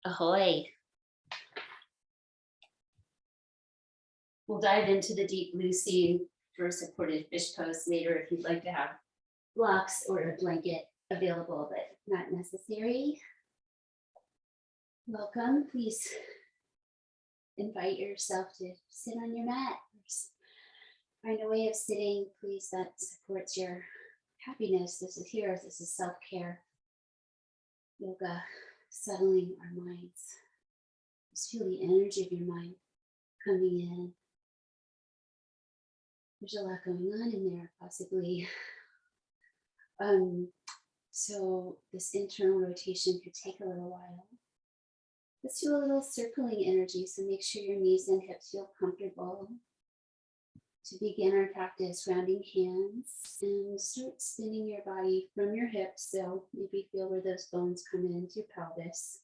Ahoy. We'll dive into the deep blue sea for a supported fish pose later if you'd like to have blocks or a blanket available, but not necessary. Welcome. Please invite yourself to sit on your mat. Find a way of sitting, please, that supports your happiness. This is here. This is self-care. Yoga, settling our minds. Just feel the energy of your mind coming in. There's a lot going on in there, possibly. So this internal rotation could take a little while. Let's do a little circling energy, so make sure your knees and hips feel comfortable. To begin our practice, rounding hands and start spinning your body from your hips. So maybe feel where those bones come into your pelvis,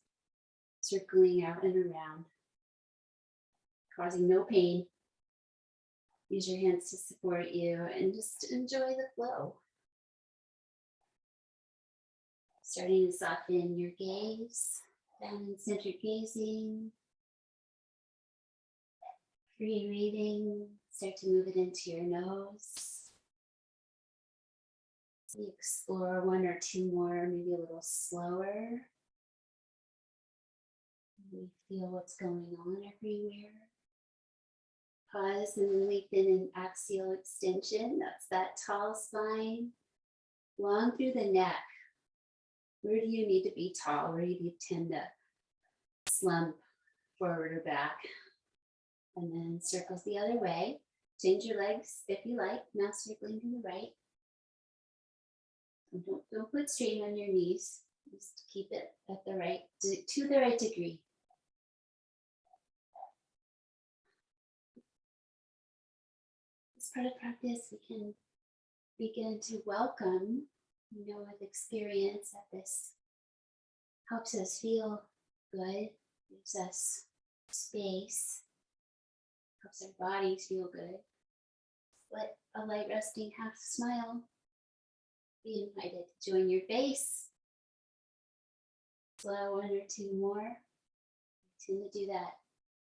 circling out and around, causing no pain. Use your hands to support you and just enjoy the flow. Starting to soften your gaze, down and centered gazing, free breathing. Start to move it into your nose. We explore one or two more, maybe a little slower. We feel what's going on everywhere. Pause and lengthen an axial extension. That's that tall spine, long through the neck. Where do you need to be tall? Where do you tend to slump forward or back? And then circles the other way. Change your legs if you like. Now circling to the right. And don't put strain on your knees. Just keep it at the right, to the right degree. As part of practice, we can begin to welcome, with experience that this helps us feel good, gives us space, helps our bodies feel good. Let a light resting half smile. Be invited to join your face. Slow one or two more. I tend to do that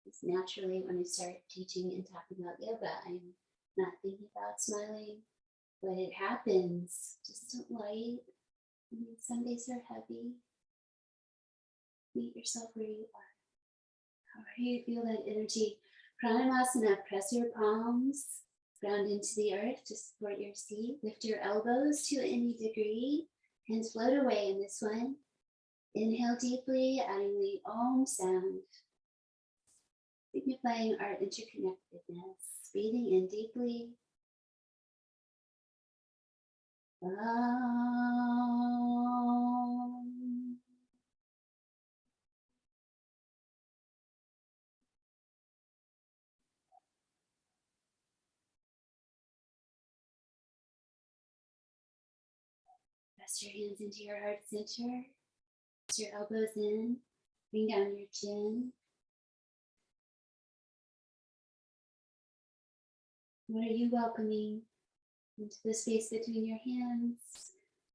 just naturally when I start teaching and talking about yoga. I'm not thinking about smiling, but it happens. Just light. Some days are heavy. Meet yourself where you are. However you feel that energy. Pranamasana, press your palms, ground into the earth to support your seat. Lift your elbows to any degree. Hands float away in this one. Inhale deeply, adding the Om sound. Signifying our interconnectedness. Breathing in deeply. Om. Press your hands into your heart center. Press your elbows in. Bring down your chin. What are you welcoming into the space between your hands,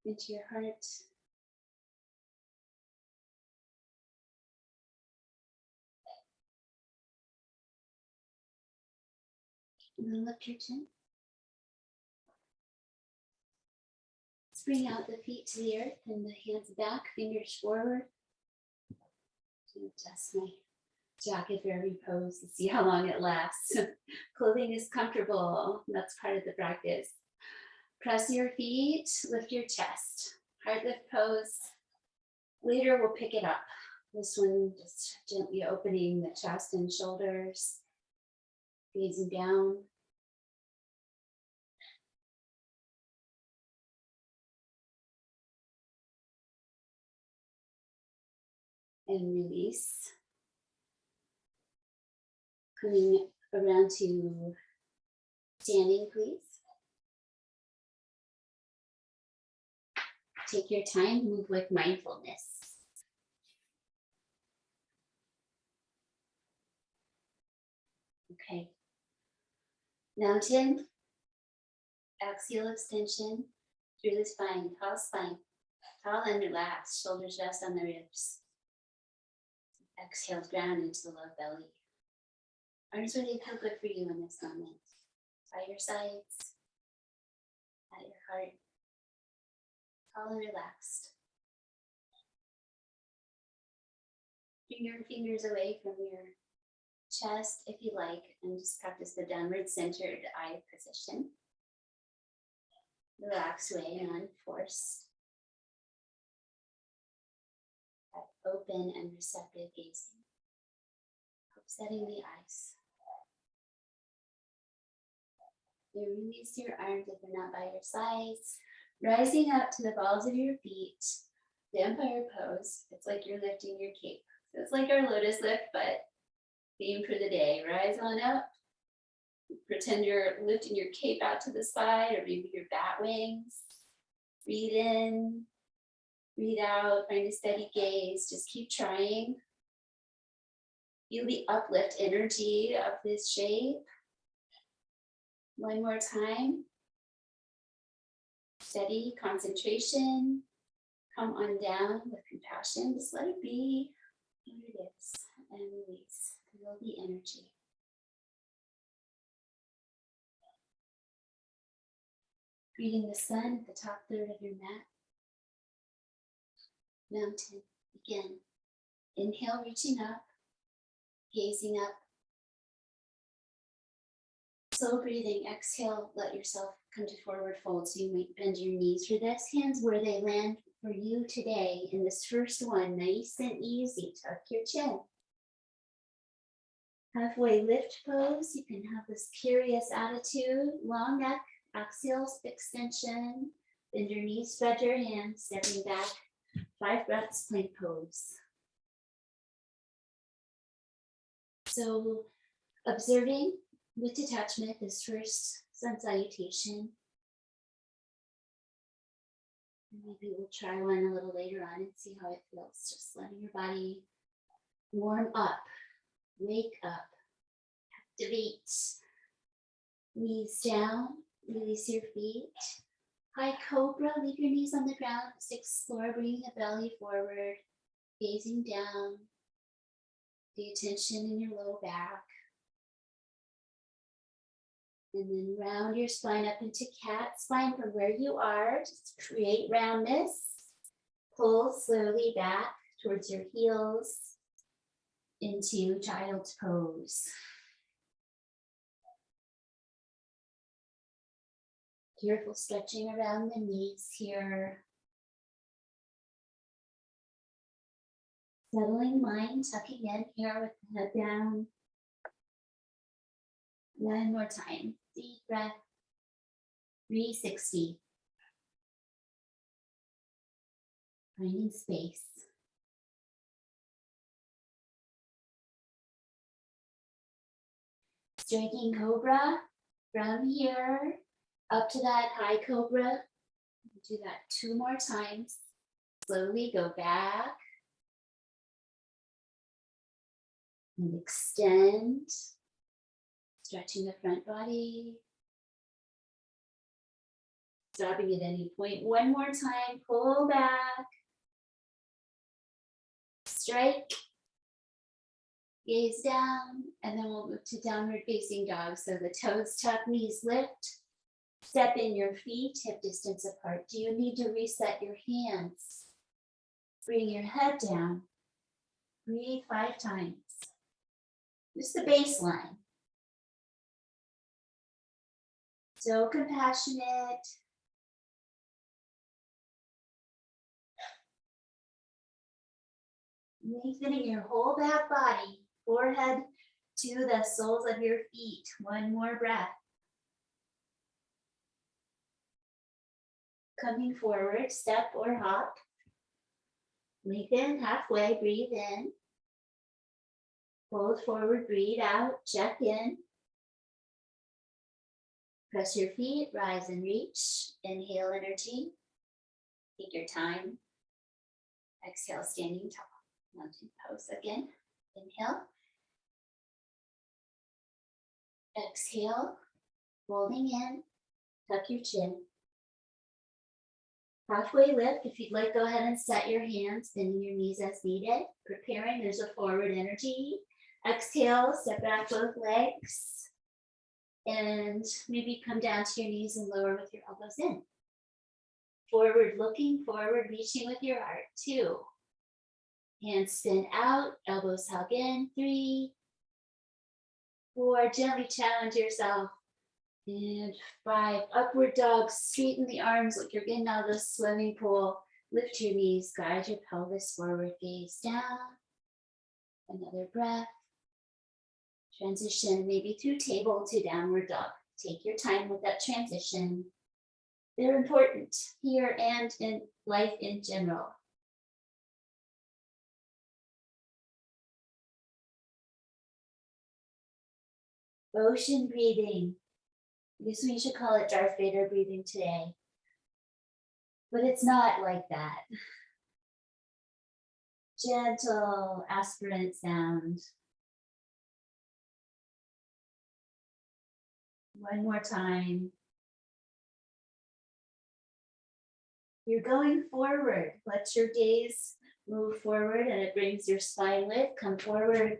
into your heart? And then lift your chin. Let's bring out the feet to the earth and the hands back, fingers forward. Adjust my jacket for every pose to see how long it lasts. Clothing is comfortable. That's part of the practice. Press your feet, lift your chest. Heart lift pose. Later we'll pick it up. This one just gently opening the chest and shoulders. Gazing down. And release. Coming around to standing, please. Take your time, move with mindfulness. Okay. Mountain, axial extension through the spine, tall and relaxed, shoulders rest on the ribs. Exhale, ground into the low belly. Arms where they feel good for you in this moment. By your sides, at your heart. All relaxed. Bring your fingers away from your chest if you like, and just practice the downward centered eye position. Relaxed way, non-forced. That open and receptive gazing. Setting the eyes. You release your arms if they're not by your sides. Rising up to the balls of your feet. Vampire pose. It's like you're lifting your cape. So it's like our lotus lift, but theme for the day. Rise on up. Pretend you're lifting your cape out to the side, or maybe your bat wings. Breathe in. Breathe out. Find a steady gaze. Just keep trying. Feel the uplift energy of this shape. One more time. Steady concentration. Come on down with compassion. Just let it be what it is and release. Feel the energy. Greeting the sun at the top third of your mat. Mountain. Begin. Inhale, reaching up. Gazing up. Slow breathing. Exhale, let yourself come to forward fold. So you might bend your knees for this. Hands where they land for you today. In this first one, nice and easy. Tuck your chin. Halfway lift pose. You can have this curious attitude. Long neck, axial extension. Bend your knees, spread your hands, stepping back. 5 breaths, plank pose. So observing with detachment this first sun salutation. And maybe we'll try one a little later on and see how it feels. Just letting your body warm up, wake up, activate. Knees down, release your feet. High cobra, leave your knees on the ground. Just explore bringing the belly forward, gazing down. The attention in your low back. And then round your spine up into cat spine from where you are. Just create roundness. Pull slowly back towards your heels into child's pose. Careful stretching around the knees here. Settling mind, tucking in here with the head down. One more time. Deep breath. 360. Finding space. Striking cobra from here up to that high cobra. Do that 2 more times. Slowly go back. And extend, stretching the front body. Stopping at any point. One more time, pull back. Strike. Gaze down, and then we'll move to downward facing dog. So the toes tuck, knees lift. Step in your feet, hip distance apart. Do you need to reset your hands? Bring your head down. Breathe 5 times. Just the baseline. So compassionate. Lengthening your whole back body, forehead to the soles of your feet. One more breath. Coming forward, step or hop. Lengthen halfway, breathe in. Fold forward, breathe out, check in. Press your feet, rise and reach. Inhale energy. Take your time. Exhale, standing tall. Mountain pose again. Inhale. Exhale, folding in. Tuck your chin. Halfway lift. If you'd like, go ahead and set your hands, bending your knees as needed. Preparing, there's a forward energy. Exhale, step back both legs. And maybe come down to your knees and lower with your elbows in. Forward looking, forward reaching with your heart. 2. Hands spin out, elbows hug in. 3, 4, gently challenge yourself. And 5, upward dog, straighten the arms like you're getting out of the swimming pool. Lift your knees, guide your pelvis forward, gaze down. Another breath. Transition maybe through table to downward dog. Take your time with that transition. They're important here and in life in general. Ocean breathing. I guess we should call it Darth Vader breathing today. But it's not like that. Gentle aspirant sound. One more time. You're going forward. Let your gaze move forward and it brings your spine lift. Come forward.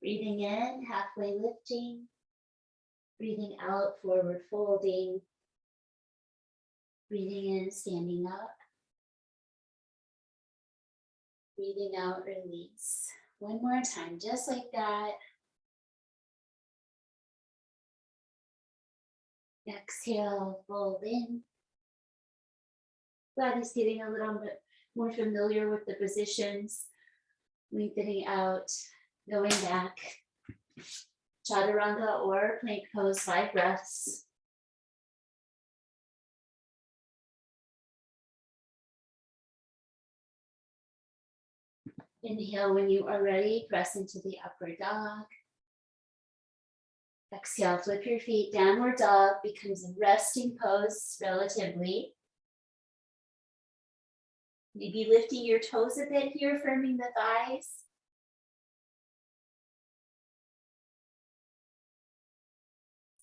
Breathing in, halfway lifting. Breathing out, forward folding. Breathing in, standing up. Breathing out, release. One more time, just like that. Exhale, fold in. Body's getting a little bit more familiar with the positions. Lengthening out, going back. Chaturanga or plank pose, 5 breaths. Inhale when you are ready, press into the upward dog. Exhale, flip your feet, downward dog becomes a resting pose relatively. Maybe lifting your toes a bit here, firming the thighs.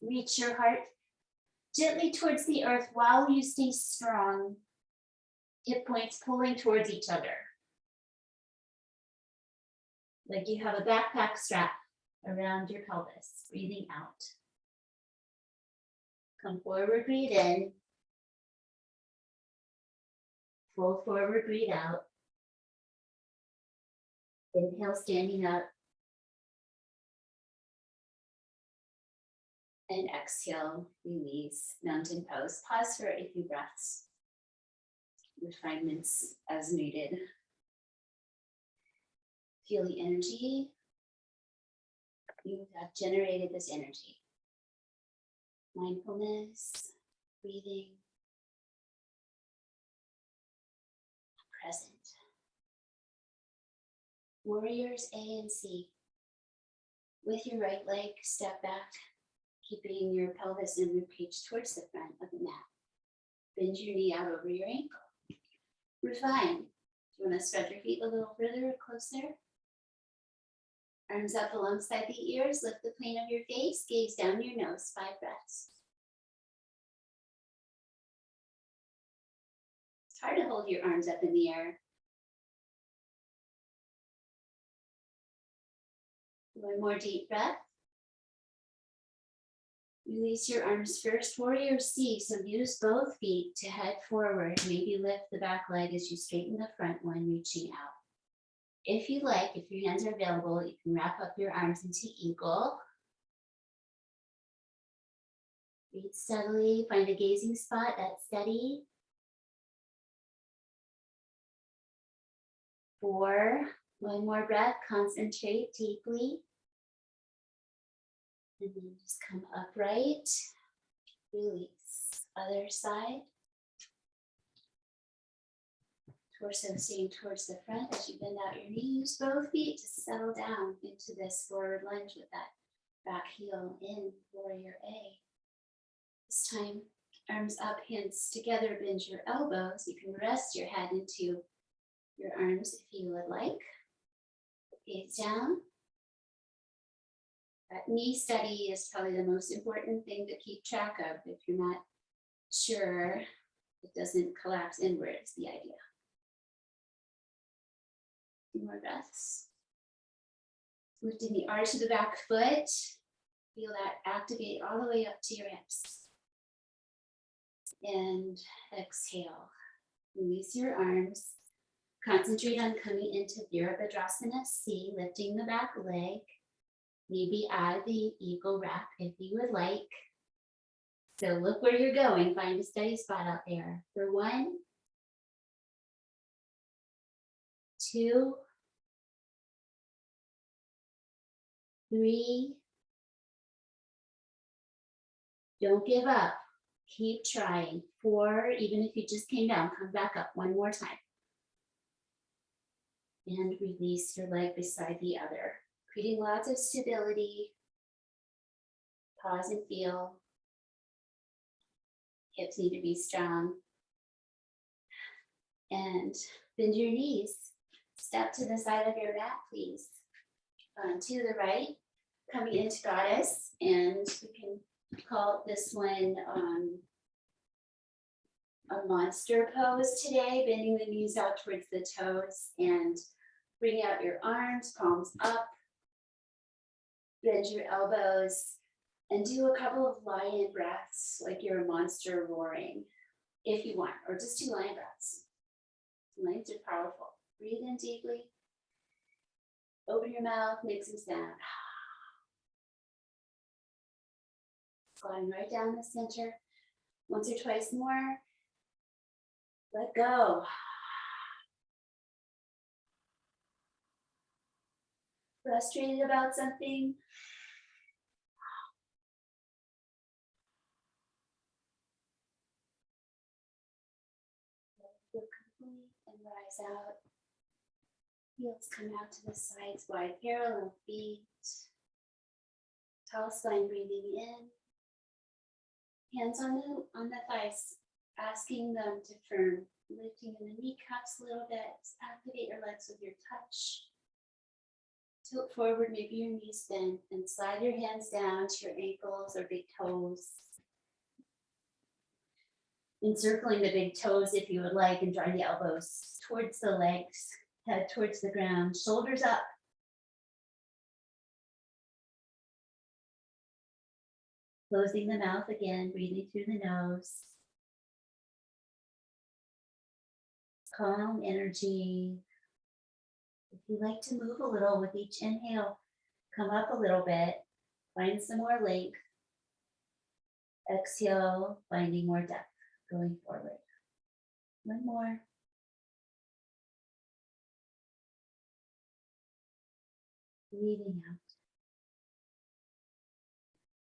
Reach your heart gently towards the earth while you stay strong. Hip points pulling towards each other. Like you have a backpack strap around your pelvis. Breathing out. Come forward, breathe in. Fold forward, breathe out. Inhale, standing up. And exhale, release, mountain pose. Pause for a few breaths. Refinements as needed. Feel the energy. You have generated this energy. Mindfulness, breathing, present. Warriors A and C. With your right leg, step back, keeping your pelvis and ribcage towards the front of the mat. Bend your knee out over your ankle. Refine. Do you want to spread your feet a little further or closer? Arms up alongside the ears, lift the plane of your face, gaze down your nose, 5 breaths. It's hard to hold your arms up in the air. One more deep breath. Release your arms first, warrior C. So use both feet to head forward. Maybe lift the back leg as you straighten the front one, reaching out. If you like, if your hands are available, you can wrap up your arms into eagle. Breathe steadily, find a gazing spot that's steady. 4, one more breath, concentrate deeply. And then just come upright, release. Other side. Torso staying towards the front as you bend out your knees. Both feet to settle down into this forward lunge with that back heel in, warrior A. This time, arms up, hands together, bend your elbows. You can rest your head into your arms if you would like. Gaze down. That knee steady is probably the most important thing to keep track of if you're not sure. it doesn't collapse inward is the idea. 2 more breaths. Lifting the arch of the back foot. Feel that activate all the way up to your hips. And exhale. Release your arms. Concentrate on coming into Virabhadrasana C, lifting the back leg. Maybe add the eagle wrap if you would like. So look where you're going. Find a steady spot out there. For 1, 2, 3. Don't give up. Keep trying. 4, even if you just came down, come back up one more time. And release your leg beside the other, creating lots of stability. Pause and feel. Hips need to be strong. And bend your knees. Step to the side of your mat, please. To the right, coming into goddess, and we can call this one a monster pose today, bending the knees out towards the toes and bring out your arms, palms up, bend your elbows, and do a couple of lion breaths like you're a monster roaring, if you want, or just 2 lion breaths. Lions are powerful. Breathe in deeply. Open your mouth, make some sound. Sliding right down the center. Once or twice more. Let go. Frustrated about something? Let it feel complete and rise out. Heels come out to the sides, wide parallel feet. Tall spine, breathing in. Hands on the thighs, asking them to firm. Lifting in the kneecaps a little bit. Activate your legs with your touch. Tilt forward, maybe your knees bend, and slide your hands down to your ankles or big toes. Encircling the big toes if you would like, and drawing the elbows towards the legs, head towards the ground, shoulders up. Closing the mouth again, breathing through the nose. Calm energy. If you like to move a little with each inhale, come up a little bit, find some more length. Exhale, finding more depth, going forward. 1 more. Breathing out.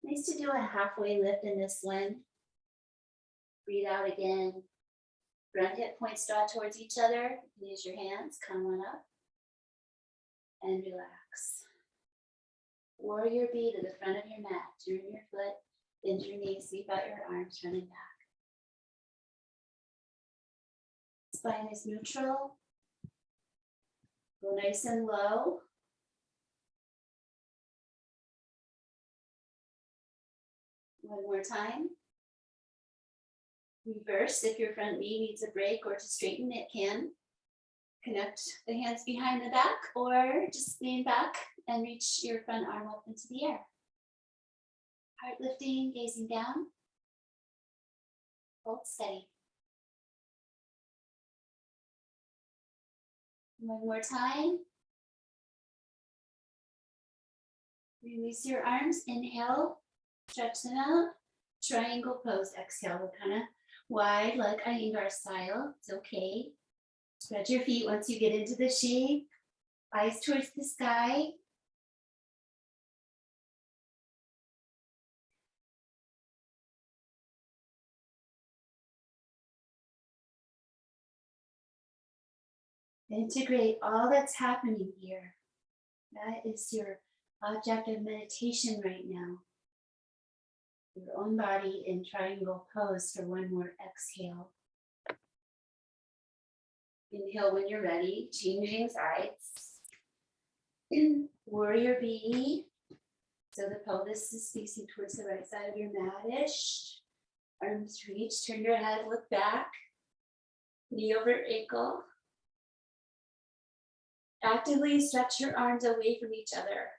Nice to do a halfway lift in this one. Breathe out again. Front hip points draw towards each other. Use your hands, come on up. And relax. Warrior B to the front of your mat. Turn your foot, bend your knees, sweep out your arms, running back. Spine is neutral. Go nice and low. One more time. Reverse if your front knee needs a break or to straighten, it can. Connect the hands behind the back or just lean back and reach your front arm up into the air. Heart lifting, gazing down. Hold steady. One more time. Release your arms, inhale, stretch them out. Triangle pose, exhale, kind of wide like Iyengar style, it's okay. Spread your feet once you get into the shape. Eyes towards the sky. Integrate all that's happening here. That is your object of meditation right now. Your own body in triangle pose for 1 more exhale. Inhale when you're ready, changing sides. Warrior B. So the pelvis is facing towards the right side of your mat-ish. Arms reach, turn your head, look back. Knee over ankle. Actively stretch your arms away from each other.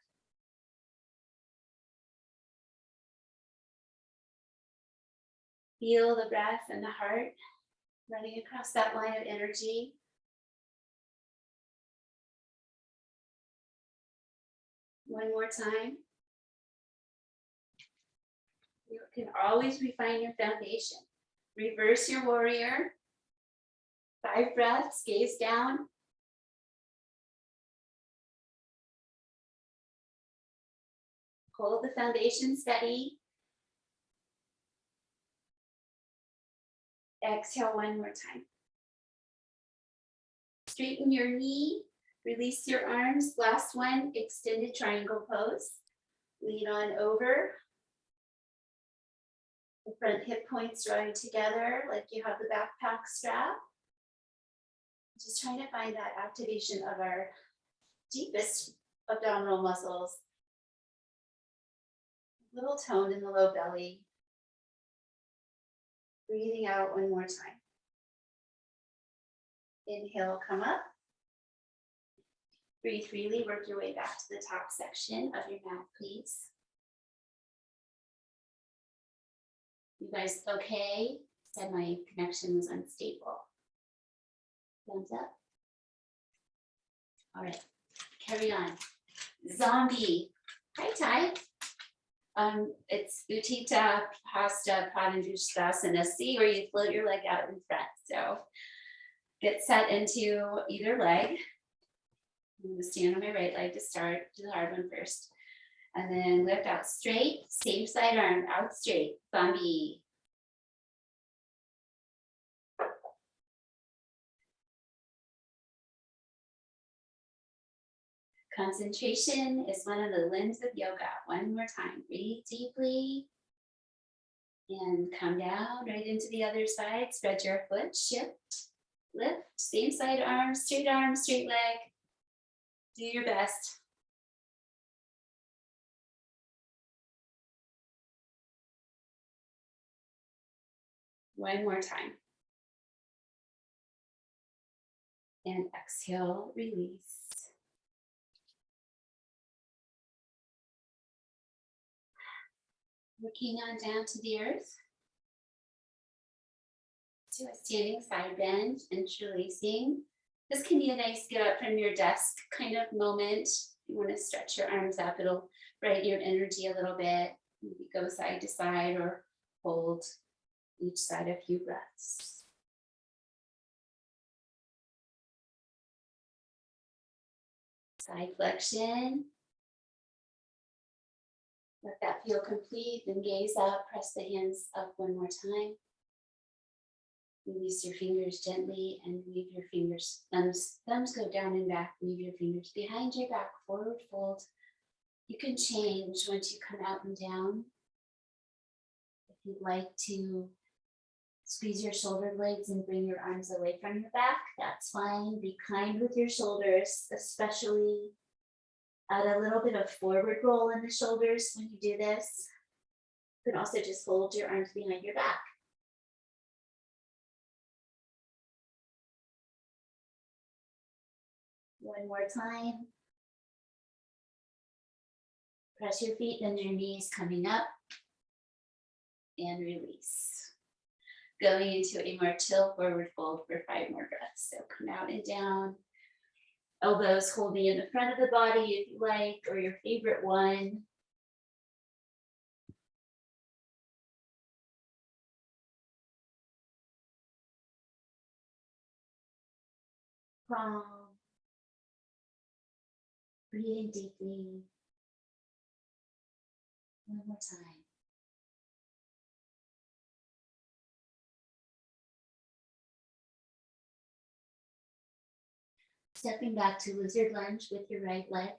Feel the breath and the heart running across that line of energy. One more time. You can always refine your foundation. Reverse your warrior. 5 breaths, gaze down. Hold the foundation steady. Exhale one more time. Straighten your knee, release your arms. Last one, extended triangle pose. Lean on over. The front hip points drawing together like you have the backpack strap. Just trying to find that activation of our deepest abdominal muscles. A little tone in the low belly. Breathing out one more time. Inhale, come up. Breathe freely, work your way back to the top section of your mat, please. You guys okay? Said my connection was unstable. Thumbs up. All right, carry on. Zombie. Hi, Ty. It's Utthita Hasta Padangusthasana C, where you float your leg out in front. So get set into either leg. I'm going to stand on my right leg to start, do the hard one first. And then lift out straight, same side arm, out straight, zombie. Concentration is one of the limbs of yoga. One more time, breathe deeply. And come down right into the other side. Spread your foot, shift, lift, same side arm, straight leg. Do your best. One more time. And exhale, release. Working on down to the earth. To a standing side bend, interlacing. This can be a nice get up from your desk kind of moment. You want to stretch your arms up, it'll brighten your energy a little bit. Maybe go side to side or hold each side a few breaths. Side flexion. Let that feel complete, then gaze up, press the hands up one more time. Release your fingers gently and weave your fingers, thumbs go down and back, weave your fingers behind your back, forward fold. You can change once you come out and down. If you'd like to squeeze your shoulder blades and bring your arms away from your back, that's fine. Be kind with your shoulders, especially add a little bit of forward roll in the shoulders when you do this. You can also just hold your arms behind your back. One more time. Press your feet and your knees coming up and release. Going into a more chill forward fold for 5 more breaths. So come out and down. Elbows holding in the front of the body if you like, or your favorite one. Calm. Breathing deeply. One more time. Stepping back to lizard lunge with your right leg.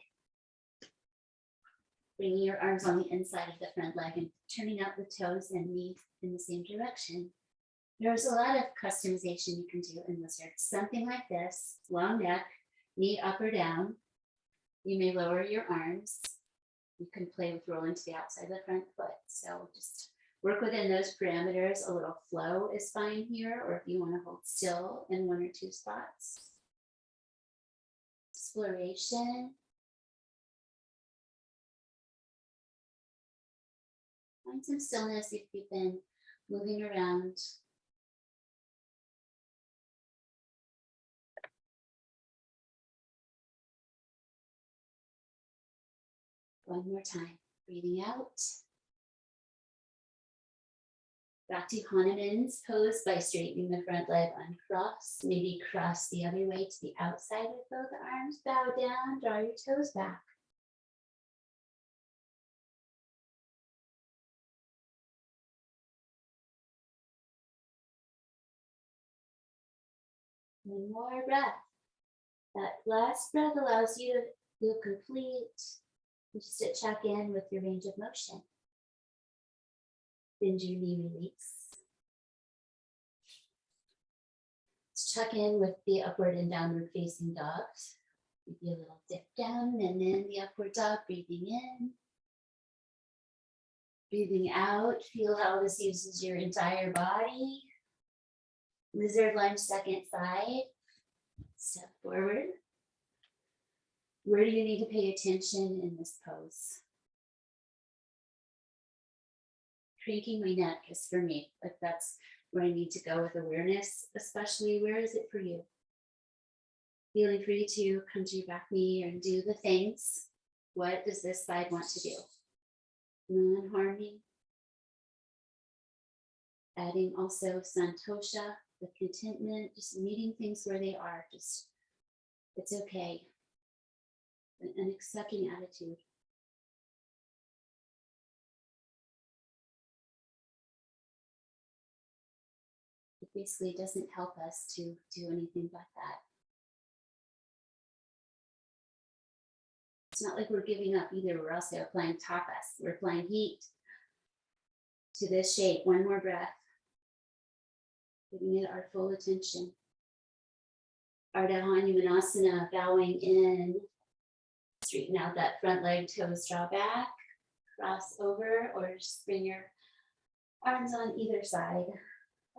Bringing your arms on the inside of the front leg and turning out the toes and knees in the same direction. There's a lot of customization you can do in lizard. Something like this, long neck, knee up or down. You may lower your arms. You can play with rolling to the outside of the front foot. So just work within those parameters. A little flow is fine here, or if you want to hold still in one or two spots. Exploration. Find some stillness if you've been moving around. One more time, breathing out. Back to Hanuman's pose by straightening the front leg, uncross. Maybe cross the other way to the outside with both arms. Bow down, draw your toes back. One more breath. That last breath allows you to feel complete. Just to check in with your range of motion. Bend your knee, release. Let's check in with the upward and downward facing dogs. Maybe a little dip down and then the upward dog, breathing in. Breathing out, feel how this uses your entire body. Lizard lunge, second side. Step forward. Where do you need to pay attention in this pose? Cranking my neck is for me, but that's where I need to go with awareness, especially where is it for you? Feeling free to come to your back knee and do the things. What does this side want to do? Non-harming. Adding also santosha, the contentment, just meeting things where they are. Just, it's okay. An accepting attitude. It basically doesn't help us to do anything but that. It's not like we're giving up either. We're also applying tapas. We're applying heat to this shape. One more breath. Giving it our full attention. Ardha Hanumanasana, bowing in. Straighten out that front leg, toes draw back. Cross over or just bring your arms on either side.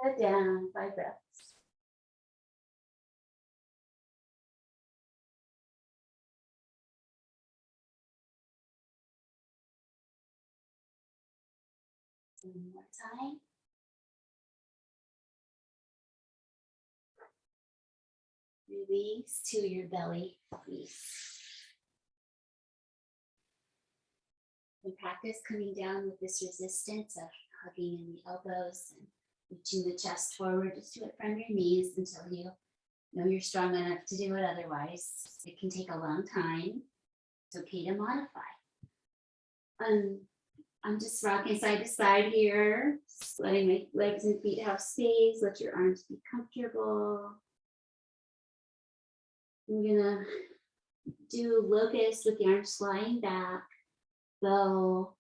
Head down, 5 breaths. One more time. Release to your belly, release. And practice coming down with this resistance of hugging in the elbows and reaching the chest forward. Just do it from your knees until you know you're strong enough to do it. Otherwise, it can take a long time. It's okay to modify. I'm just rocking side to side here, just letting my legs and feet have space. Let your arms be comfortable. I'm gonna do locust with the arms flying back, bow,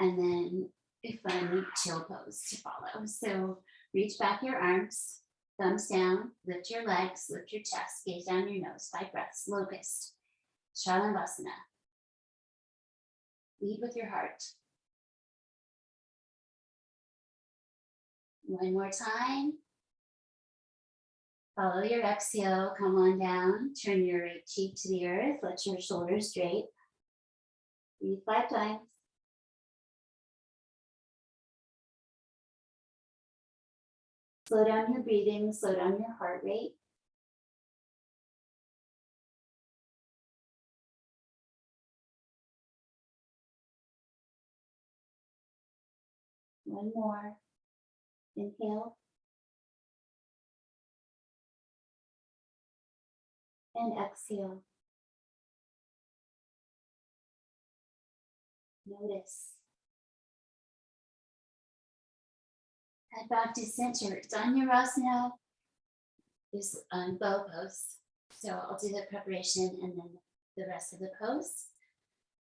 and then a fun chill pose to follow. So reach back your arms, thumbs down, lift your legs, lift your chest, gaze down your nose, 5 breaths, locust, Shalavasana. Lead with your heart. One more time. Follow your exhale, come on down, turn your right cheek to the earth, let your shoulders drape. Breathe 5 times. Slow down your breathing, slow down your heart rate. One more. Inhale. And exhale. Notice. Head back to center. Dhanurasana is on bow pose. So I'll do the preparation and then the rest of the pose.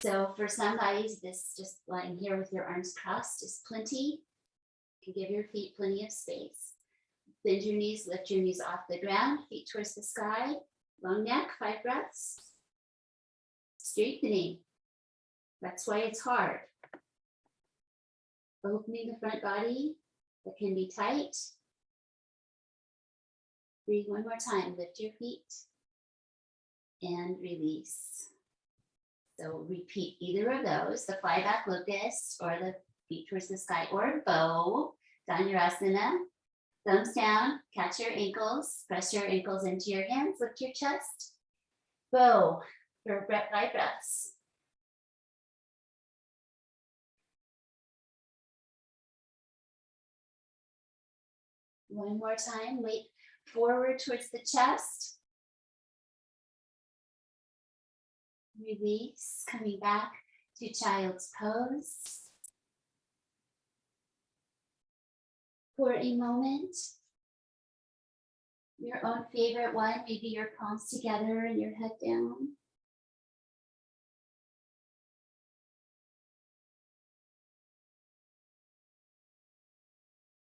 So for some bodies, this just lying here with your arms crossed is plenty. You can give your feet plenty of space. Bend your knees, lift your knees off the ground, feet towards the sky. Long neck, 5 breaths. Strengthening. That's why it's hard. Opening the front body that can be tight. Breathe one more time. Lift your feet and release. So repeat either of those, the fly back locust or the feet towards the sky or bow. Dhanurasana. Thumbs down, catch your ankles, press your ankles into your hands, lift your chest. Bow for 5 breaths. One more time, weight forward towards the chest. Release, coming back to child's pose. For a moment, your own favorite one, maybe your palms together and your head down.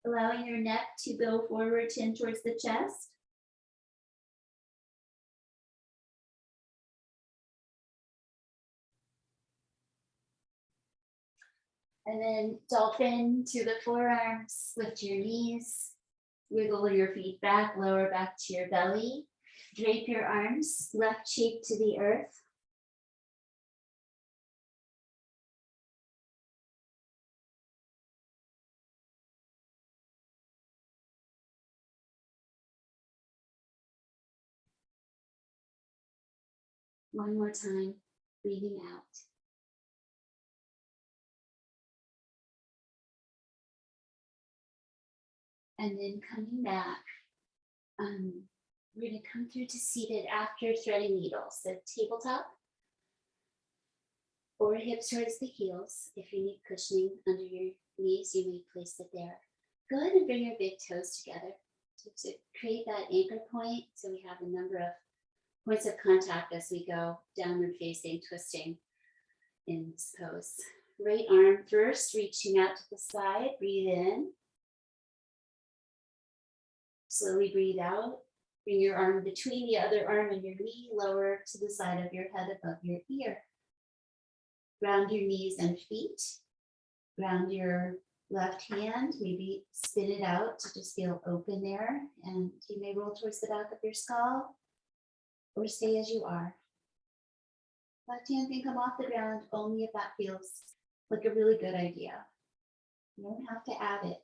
Allowing your neck to go forward, chin towards the chest. And then dolphin to the forearms, lift your knees, wiggle your feet back, lower back to your belly. Drape your arms, left cheek to the earth. One more time, breathing out. And then coming back, we're going to come through to seated after threading needles. So tabletop or hips towards the heels. If you need cushioning under your knees, you may place it there. Go ahead and bring your big toes together to create that anchor point. So we have a number of points of contact as we go downward facing, twisting in this pose. Right arm first, reaching out to the side, breathe in. Slowly breathe out. Bring your arm between the other arm and your knee, lower to the side of your head above your ear. Ground your knees and feet. Ground your left hand, maybe spin it out to just feel open there. And you may roll towards the back of your skull or stay as you are. Left hand can come off the ground only if that feels like a really good idea. You don't have to add it.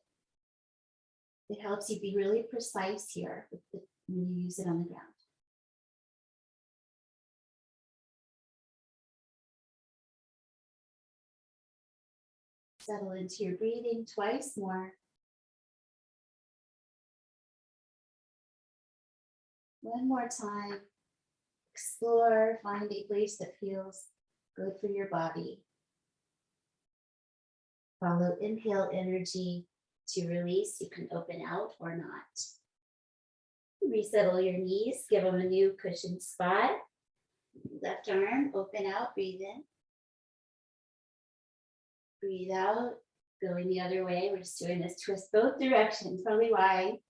It helps you be really precise here when you use it on the ground. Settle into your breathing twice more. One more time. Explore, find a place that feels good for your body. Follow inhale energy to release. You can open out or not. Resettle your knees, give them a new cushioned spot. Left arm, open out, breathe in. Breathe out, going the other way. We're just doing this twist both directions, probably why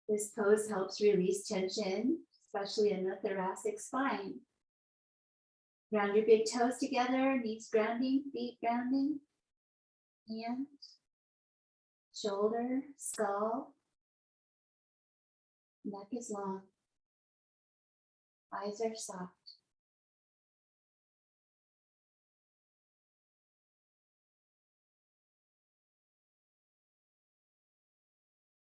this pose helps release tension, especially in the thoracic spine. Ground your big toes together, knees grounding, feet grounding, hands, shoulder, skull. Neck is long. Eyes are soft.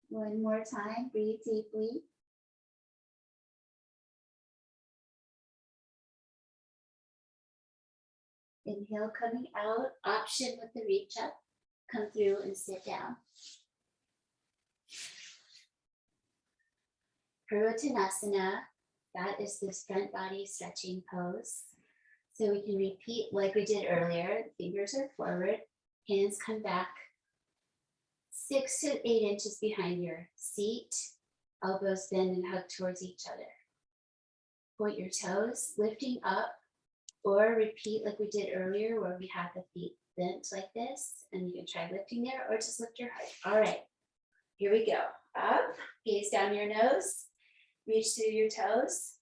One more time, breathe deeply. Inhale, coming out, option with the reach up. Come through and sit down. Purottanasana, that is this front body stretching pose. So we can repeat like we did earlier. Fingers are forward, hands come back 6 to 8 inches behind your seat. Elbows bend and hug towards each other. Point your toes, lifting up, or repeat like we did earlier where we had the feet bent like this, and you can try lifting there or just lift your heart. All right, here we go. Up, gaze down your nose, reach through your toes.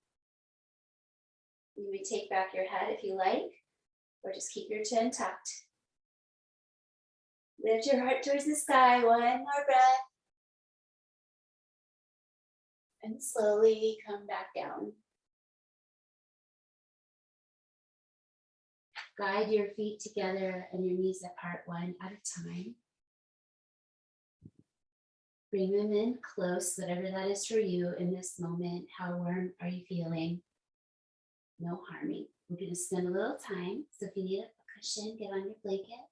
You may take back your head if you like, or just keep your chin tucked. Lift your heart towards the sky. One more breath. And slowly come back down. Guide your feet together and your knees apart one at a time. Bring them in close, whatever that is for you in this moment. How warm are you feeling? No harming. We're going to spend a little time. So if you need a cushion, get on your blanket.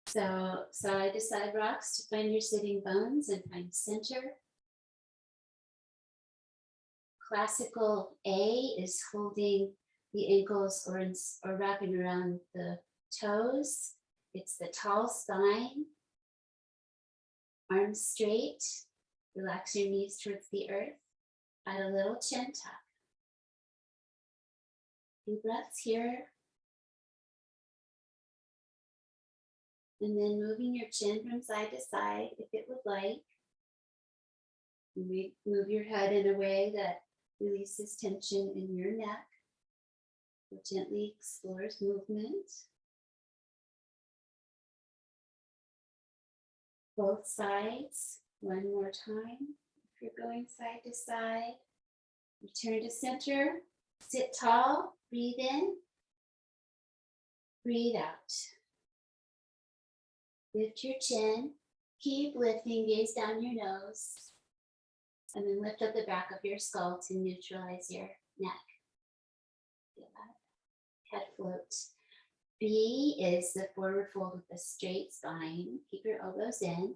So side to side rocks to find your sitting bones and find center. Classical A is holding the ankles or wrapping around the toes. It's the tall spine. Arms straight. Relax your knees towards the earth. Add a little chin tuck. Few breaths here. And then moving your chin from side to side if it would like. Move your head in a way that releases tension in your neck. Or gently explores movement. Both sides, one more time. If you're going side to side, return to center, sit tall, breathe in, breathe out. Lift your chin, keep lifting, gaze down your nose, and then lift up the back of your skull to neutralize your neck. Feel that? Head float. B is the forward fold with a straight spine. Keep your elbows in.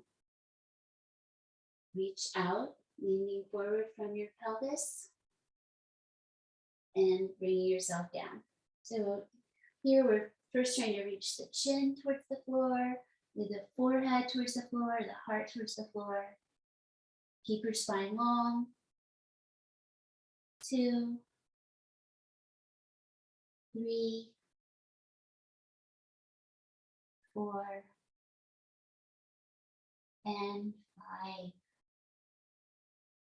Reach out, leaning forward from your pelvis and bringing yourself down. So here we're first trying to reach the chin towards the floor, with the forehead towards the floor, the heart towards the floor. Keep your spine long. 2, 3, 4, and 5.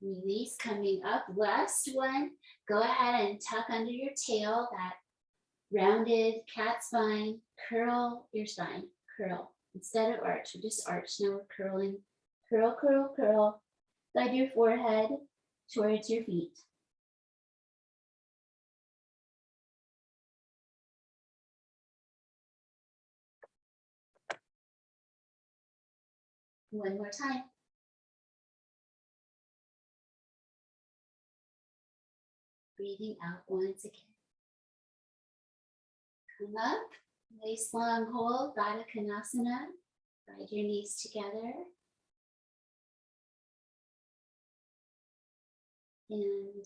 Release coming up. Last one. Go ahead and tuck under your tail, that rounded cat spine. Curl your spine. Curl. Instead of arch, we just arch. Now we're curling. Curl, curl, curl. Guide your forehead towards your feet. One more time. Breathing out once again. Come up, nice long hold, Baddha Konasana. Guide your knees together. And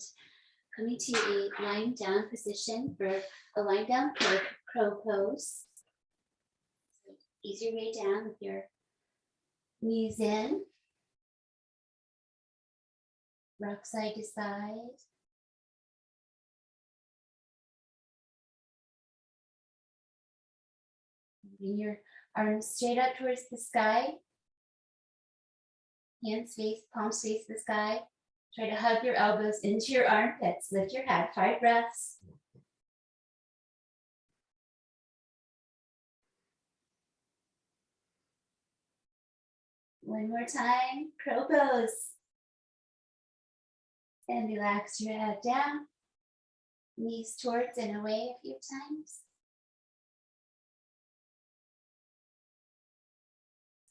coming to a lying down position for a lying down crow pose. So ease your way down with your knees in. Rock side to side. Bring your arms straight up towards the sky. Hands face, palms face the sky. Try to hug your elbows into your armpits. Lift your head. 5 breaths. One more time. Crow pose. And relax your head down. Knees towards and away a few times.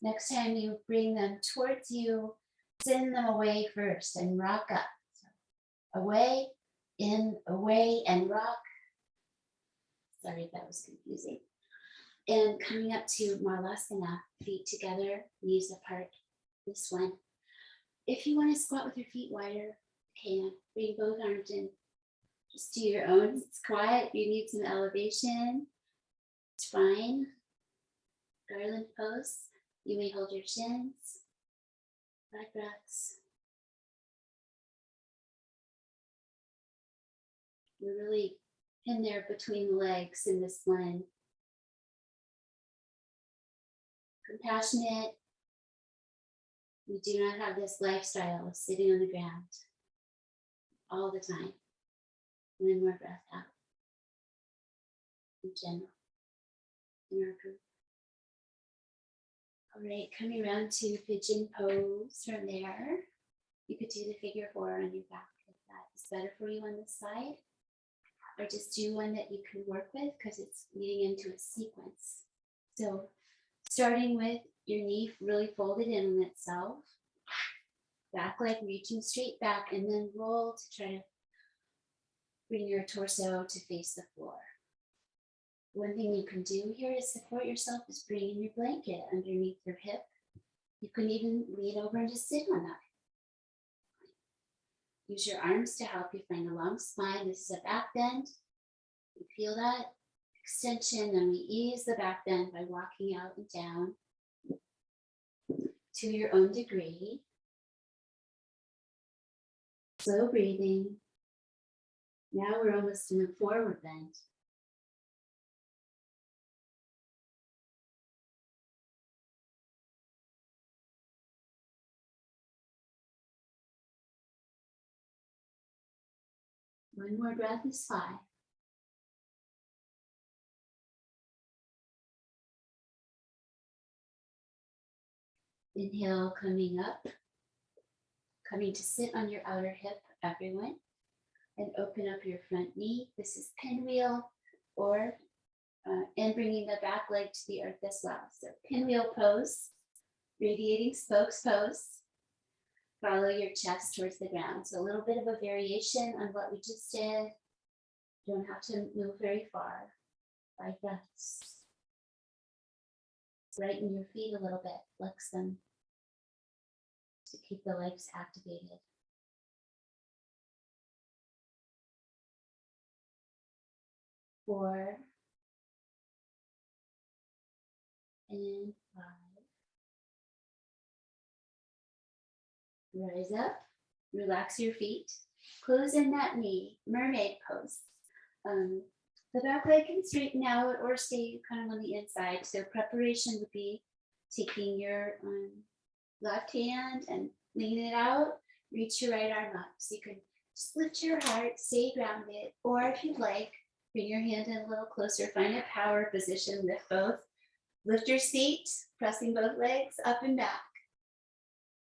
Next time you bring them towards you, send them away first and rock up. So away, in, away, and rock. Sorry if that was confusing. And coming up to Malasana, feet together, knees apart. This one. If you want to squat with your feet wider, you can. Bring both arms in. Just do your own. It's quiet. If you need some elevation, it's fine. Garland pose. You may hold your chins. 5 breaths. We're really in there between the legs in this one. Compassionate. We do not have this lifestyle of sitting on the ground all the time. One more breath out. In general, in our group. All right, coming around to pigeon pose from there. You could do the figure 4 on your back if that is better for you on this side. Or just do one that you can work with because it's leading into a sequence. So starting with your knee really folded in on itself, back leg reaching straight back, and then roll to try to bring your torso to face the floor. One thing you can do here to support yourself is bringing your blanket underneath your hip. You can even lean over and just sit on that. Use your arms to help you find a long spine. This is a back bend. You feel that extension, then we ease the back bend by walking out and down to your own degree. Slow breathing. Now we're almost in a forward bend. One more breath is 5. Inhale, coming up, coming to sit on your outer hip, everyone, and open up your front knee. This is pinwheel, or and bringing the back leg to the earth as well. So pinwheel pose, radiating spokes pose. Follow your chest towards the ground. So a little bit of a variation on what we just did. You don't have to move very far. 5 breaths. Brighten your feet a little bit, flex them to keep the legs activated. 4 and 5. Rise up, relax your feet, close in that knee, mermaid pose. The back leg can straighten out or stay kind of on the inside. So preparation would be taking your left hand and lean it out, reach your right arm up. So you can just lift your heart, stay grounded, or if you'd like, bring your hand in a little closer, find a power position, lift both. Lift your seat, pressing both legs up and back.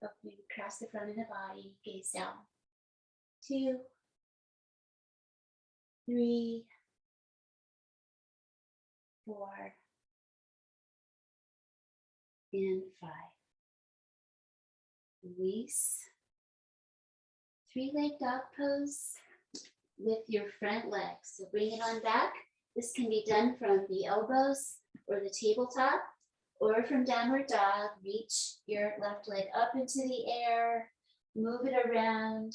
Opening across the front of the body, gaze down. 2, 3, 4, and 5. Release. 3-leg dog pose with your front legs. So bring it on back. This can be done from the elbows or the tabletop, or from downward dog. Reach your left leg up into the air, move it around.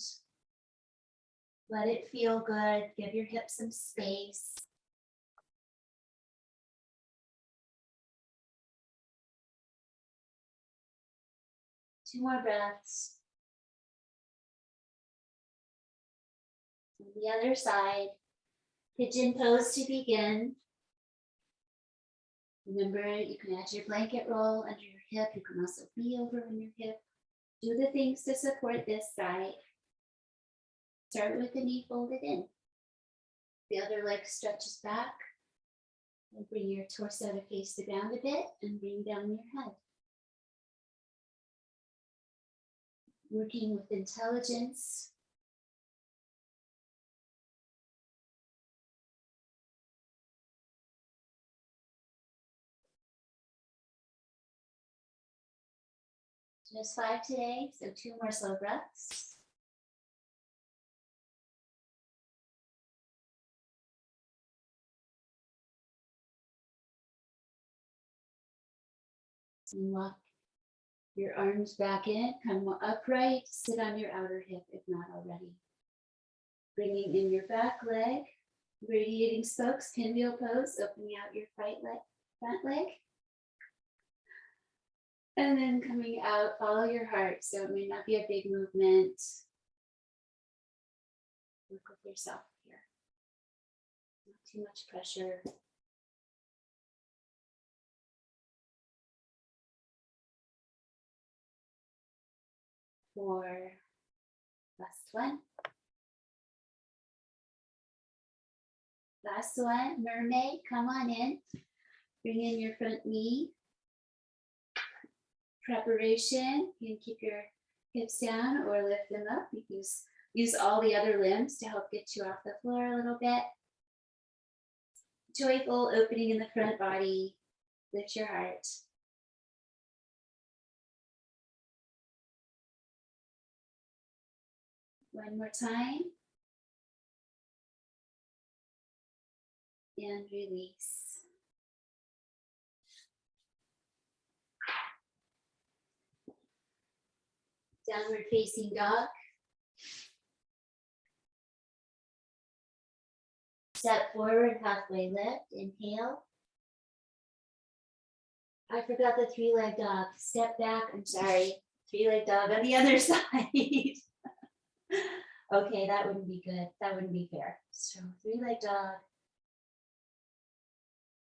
Let it feel good. Give your hips some space. Two more breaths. On the other side, pigeon pose to begin. Remember, you can add your blanket roll under your hip. You can also be over on your hip. Do the things to support this side. Start with the knee folded in. The other leg stretches back. And bring your torso to face the ground a bit and bring down your head. Working with intelligence. Just 5 today, so 2 more slow breaths. And walk your arms back in, come upright, sit on your outer hip if not already. Bringing in your back leg, radiating spokes, pinwheel pose, opening out your front leg. And then coming out, follow your heart. So it may not be a big movement. Work with yourself here. Not too much pressure. For last one. Last one, mermaid, come on in. Bring in your front knee. preparation. You can keep your hips down or lift them up. You can use all the other limbs to help get you off the floor a little bit. Joyful opening in the front body. Lift your heart. One more time. And release. Downward facing dog. Step forward, halfway lift. Inhale. I forgot the three-legged dog. Step back. I'm sorry. Three-legged dog on the other side. Okay, that wouldn't be good. That wouldn't be fair. So three-legged dog.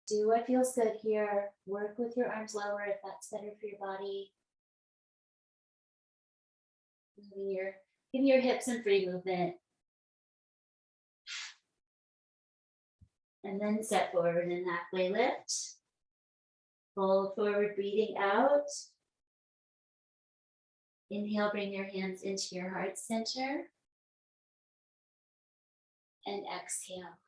Do what feels good here. Work with your arms lower if that's better for your body. Give your hips some free movement. And then step forward and halfway lift. Fold forward, breathing out. Inhale, bring your hands into your heart center. And exhale.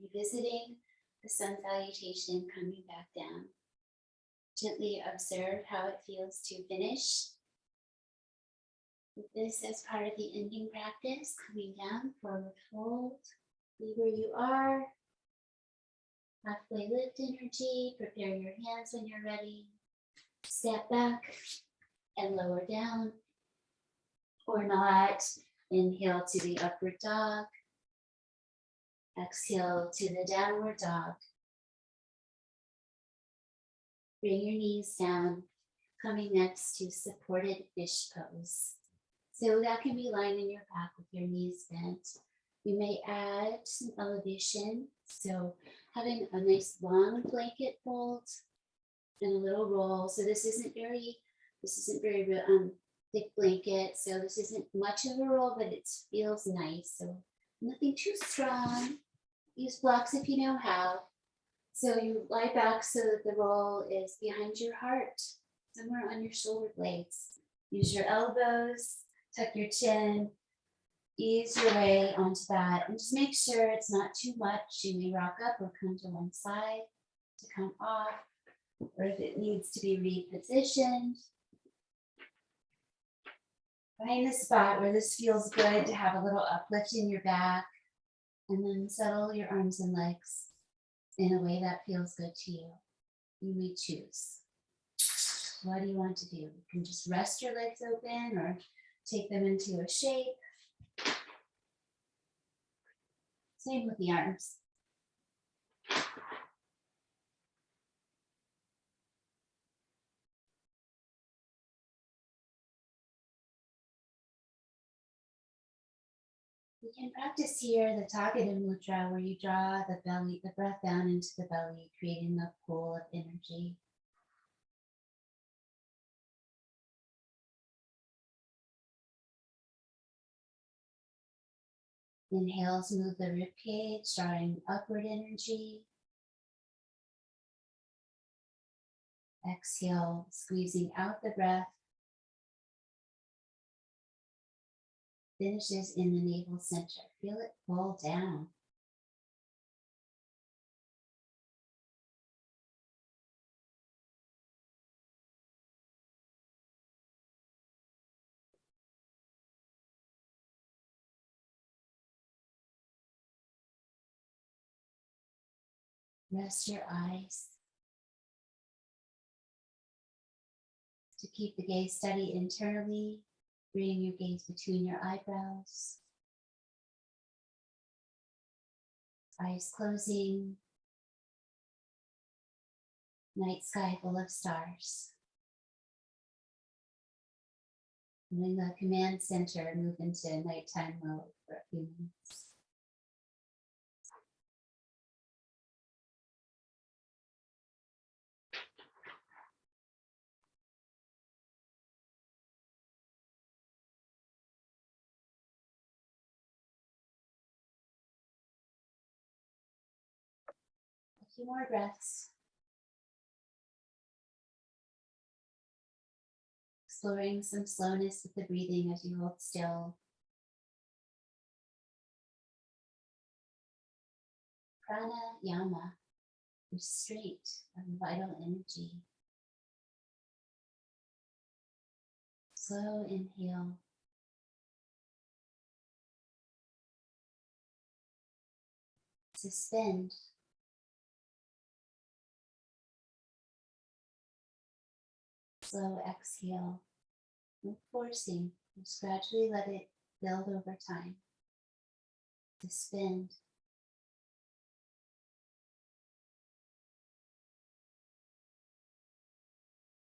Revisiting the sun salutation, coming back down. Gently observe how it feels to finish. With this as part of the ending practice, coming down, forward fold. Be where you are. Halfway lift energy. Prepare your hands when you're ready. Step back and lower down. Or not. Inhale to the upward dog. Exhale to the downward dog. Bring your knees down, coming next to supported fish pose. So that can be lying in your back with your knees bent. You may add some elevation. So having a nice long blanket fold and a little roll. So this isn't very thick blanket. So this isn't much of a roll, but it feels nice. So nothing too strong. Use blocks if you know how. So you lie back so that the roll is behind your heart, somewhere on your shoulder blades. Use your elbows, tuck your chin, ease your way onto that, and just make sure it's not too much. You may rock up or come to one side to come off, or if it needs to be repositioned. Find the spot where this feels good to have a little uplift in your back, and then settle your arms and legs in a way that feels good to you. You may choose. What do you want to do? You can just rest your legs open or take them into a shape. Same with the arms. We can practice here the Tagada Mudra, where you draw the breath down into the belly, creating a pool of energy. Inhales, move the rib cage, drawing upward energy. Exhale, squeezing out the breath. Finishes in the navel center. Feel it fall down. Rest your eyes. To keep the gaze steady internally, bring your gaze between your eyebrows. Eyes closing. Night sky full of stars. And in the command center, move into nighttime mode for a few minutes. A few more breaths. Exploring some slowness with the breathing as you hold still. Pranayama, restraint of vital energy. Slow inhale. Suspend. Slow exhale. No forcing. Just gradually let it build over time. Suspend.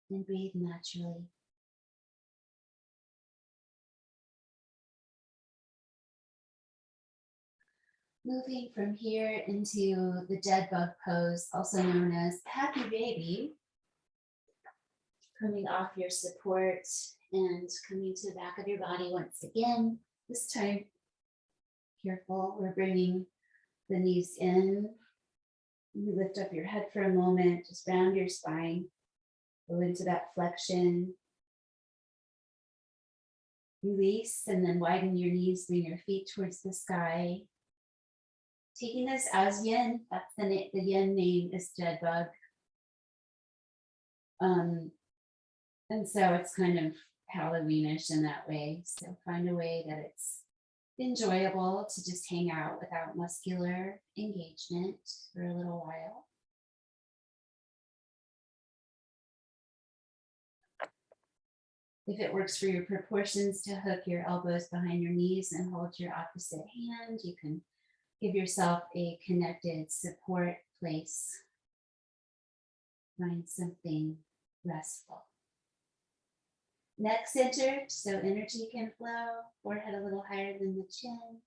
And breathe naturally. Moving from here into the dead bug pose, also known as happy baby. Coming off your support and coming to the back of your body once again. This time, careful, we're bringing the knees in. You lift up your head for a moment, just round your spine, go into that flexion. Release and then widen your knees, bring your feet towards the sky. Taking this as yin, that's the yin name is dead bug. And so it's kind of Halloweenish in that way. So find a way that it's enjoyable to just hang out without muscular engagement for a little while. If it works for your proportions to hook your elbows behind your knees and hold your opposite hand, you can give yourself a connected support place. Find something restful. Neck centered, so energy can flow. Forehead a little higher than the chin.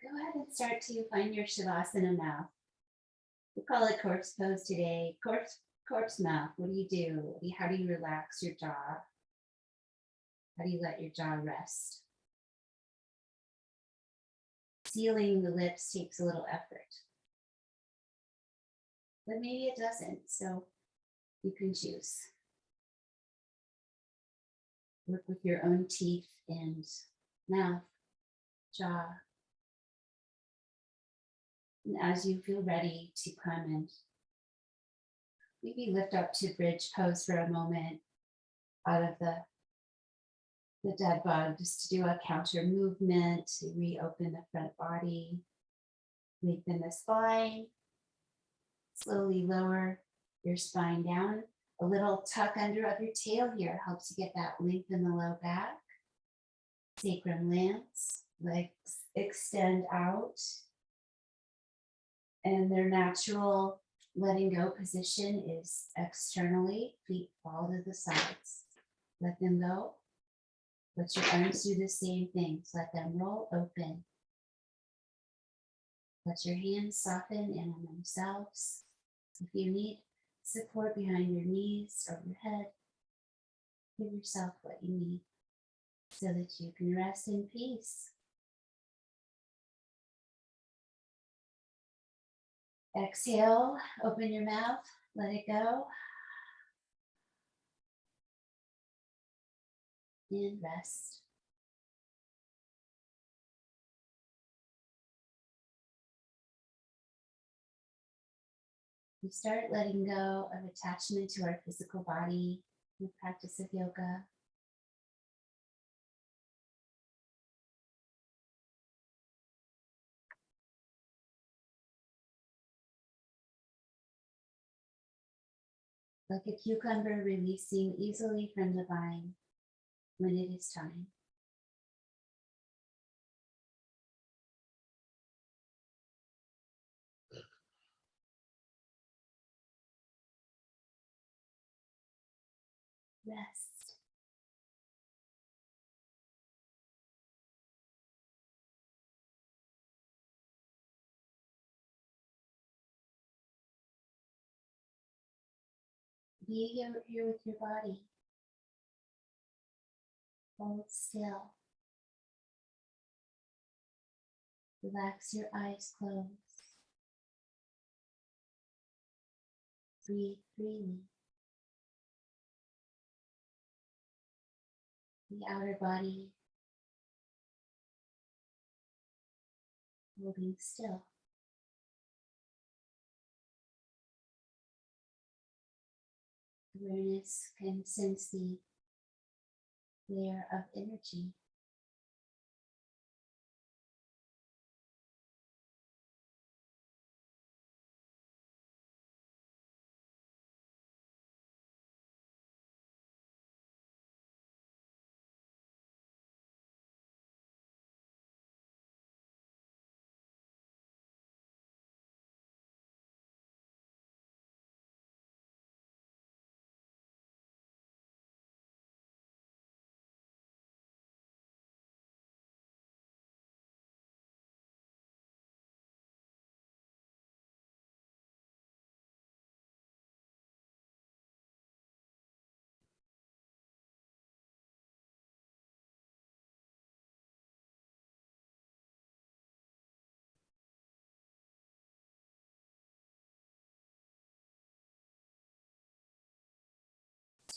Go ahead and start to find your Shavasana mouth. We call it corpse pose today. Corpse mouth. What do you do? How do you relax your jaw? How do you let your jaw rest? Sealing the lips takes a little effort. But maybe it doesn't, so you can choose. Work with your own teeth and mouth, jaw. And as you feel ready to come and maybe lift up to bridge pose for a moment out of the dead bug, just to do a counter movement to reopen the front body, lengthen the spine, slowly lower your spine down. A little tuck under of your tail here helps you get that length in the low back. Sacrum lands, legs extend out. And their natural letting go position is externally, feet fall to the sides. Let them go. Let your arms do the same things. Let them roll open. Let your hands soften in on themselves. If you need support behind your knees or your head, give yourself what you need so that you can rest in peace. Exhale, open your mouth, let it go. And rest. We start letting go of attachment to our physical body in the practice of yoga. Like a cucumber releasing easily from the vine when it is time. Rest. Be here with your body. Hold still. Relax your eyes closed. Breathe freely. The outer body holding still. Awareness can sense the layer of energy.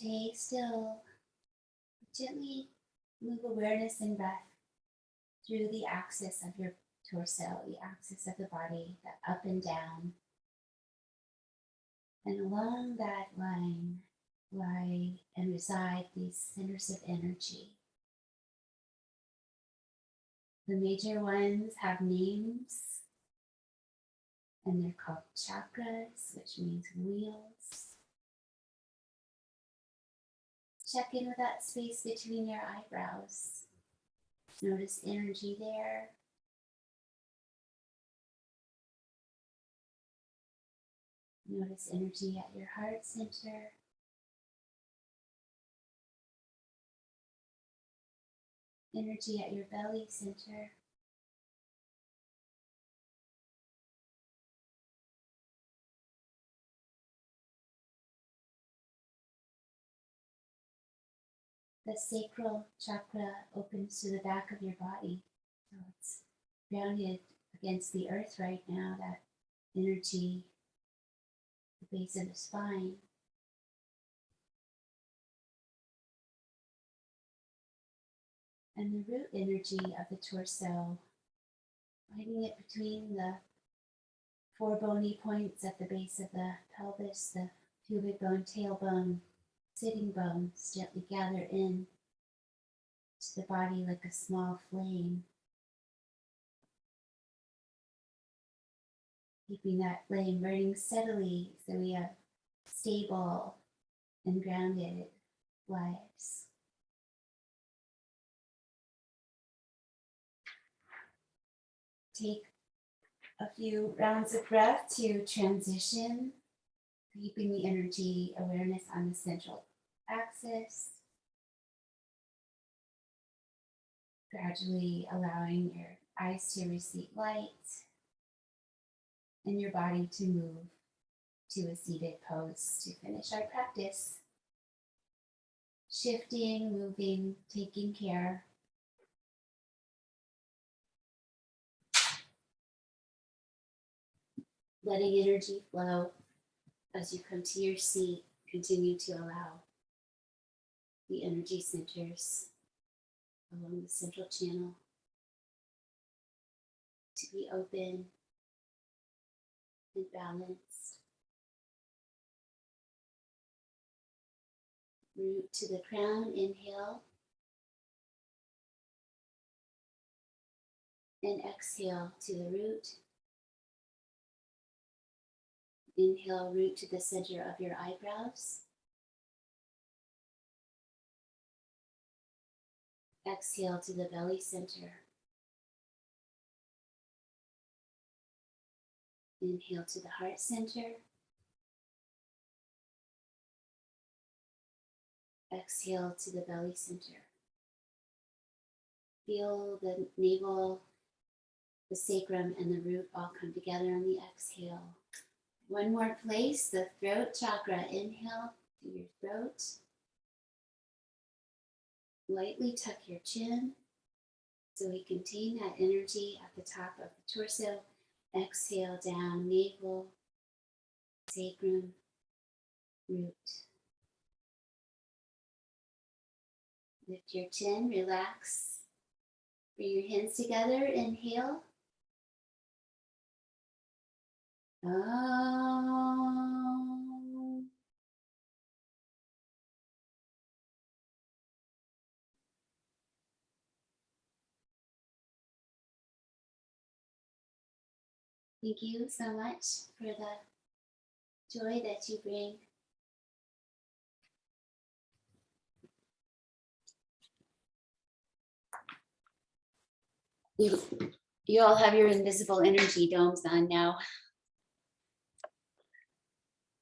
Stay still. Gently move awareness and breath through the axis of your torso, the axis of the body, that up and down. And along that line lie and reside these centers of energy. The major ones have names, and they're called chakras, which means wheels. Check in with that space between your eyebrows. Notice energy there. Notice energy at your heart center. Energy at your belly center. The sacral chakra opens to the back of your body. So it's grounded against the earth right now, that energy, the base of the spine. And the root energy of the torso, finding it between the four bony points at the base of the pelvis, the pubic bone, tailbone, sitting bones gently gather in to the body like a small flame. Keeping that flame burning steadily so we have stable and grounded lives. Take a few rounds of breath to transition, keeping the energy awareness on the central axis. Gradually allowing your eyes to receive light and your body to move to a seated pose to finish our practice. Shifting, moving, taking care. Letting energy flow as you come to your seat. Continue to allow the energy centers along the central channel to be open and balanced. Root to the crown, inhale. And exhale to the root. Inhale, root to the center of your eyebrows. Exhale to the belly center. Inhale to the heart center. Exhale to the belly center. Feel the navel, the sacrum, and the root all come together on the exhale. One more place, the throat chakra. Inhale. to your throat. Lightly tuck your chin so we contain that energy at the top of the torso. Exhale down, navel, sacrum, root. Lift your chin, relax. Bring your hands together, inhale. Om. Thank you so much for the joy that you bring. You all have your invisible energy domes on now.